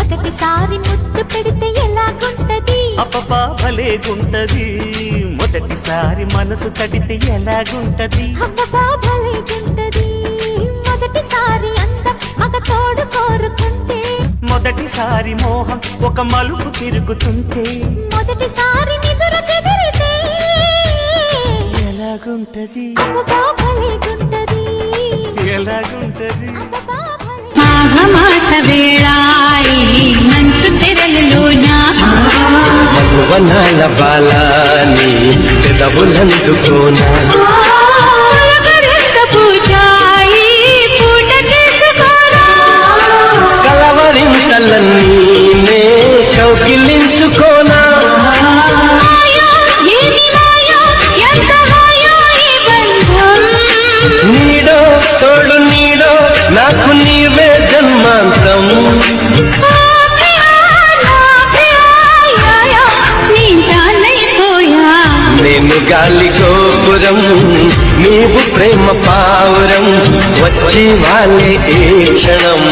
మొదటిసారి ముద్దు పెడితే ఎలాగుంటది అబ్బబ్బా భలేగుంటది మొదటిసారి మనసు తడితే ఎలాగుంటది అబ్బబ్బా భలేగుంటది మొదటిసారి అందం మగ తోడు కోరుకుంటే మొదటిసారి మోహం ఒక మలుపు తిరుగుతుంటే మొదటిసారి నిదుర చెదిరితే ఎలాగుంటది అబ్బబ్బా భలేగుంటది ఎలాగుంటది అబ్బబ్బా మాట వేళాయి మంచు తెరలులోన మగువనాల బాలాని పెదవులందుకోనా పూజాయి పూట చేసుకోరా కలవరింతలన్నీ నే కౌగిలించుకోనా నీడో తోడు నీడో నాకు నీవే జన్మాంతం నేను గాలి గోపురం నీవు ప్రేమ పావురం వచ్చి వాళ్ళే ఈ క్షణం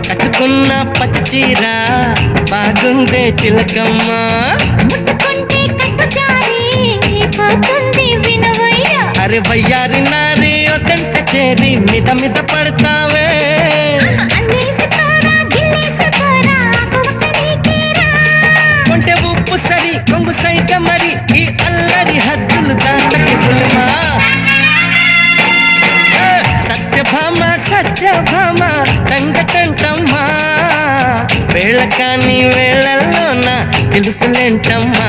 కట్టుకున్న పచ్చీరా బాగుందే చిలకమ్మ అరే వయ్యారి నారి ఒకంట చేరి మిద మిద పడతావే కొంటె ఉప్పు సరి కొంగు సైక మరి ఈ అల్లరి హద్దులు దాటకి పులిమా సత్యభామ సంగటంటమ్మా వేళ కాని వేళల్లోన పిలుపులేంటమ్మా